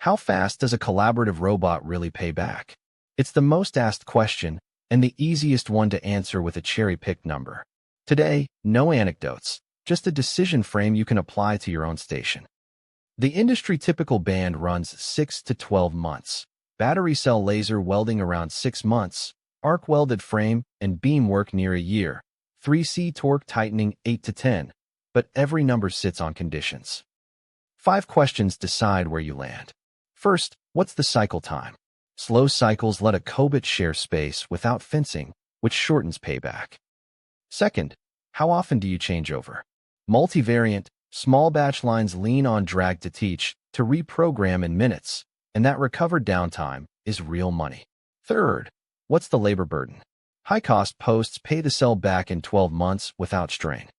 How fast does a collaborative robot really pay back? It's the most asked question and the easiest one to answer with a cherry-picked number. Today, no anecdotes, just a decision frame you can apply to your own station. The industry typical band runs 6 to 12 months. Battery cell laser welding around 6 months, arc welded frame and beam work near a year, 3C torque tightening 8 to 10, but every number sits on conditions. 5 questions decide where you land. First, what's the cycle time? Slow cycles let a Cobot share space without fencing, which shortens payback. Second, how often do you change over? Multivariant, small batch lines lean on drag to teach, to reprogram in minutes, and that recovered downtime is real money. Third, what's the labor burden? High-cost posts pay the cell back in 12 months without strain.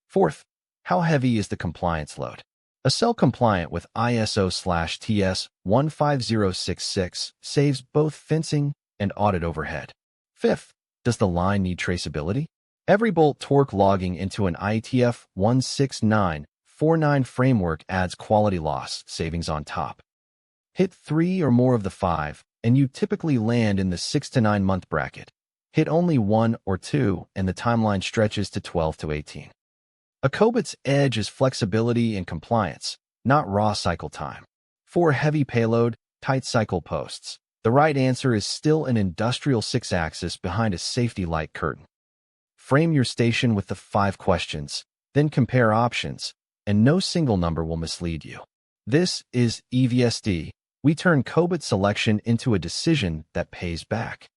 Fourth, how heavy is the compliance load? A cell compliant with ISO/TS 15066 saves both fencing and audit overhead. Fifth, does the line need traceability? Every bolt torque logging into an IETF 16949 framework adds quality loss savings on top. Hit 3 or more of the 5, and you typically land in the 6 to 9 month bracket. Hit only 1 or 2, and the timeline stretches to 12 to 18. A Cobot's edge is flexibility and compliance, not raw cycle time. For heavy payload, tight cycle posts, the right answer is still an industrial 6-axis behind a safety light curtain. Frame your station with the 5 questions, then compare options, and no single number will mislead you. This is EVST. We turn Cobot selection into a decision that pays back.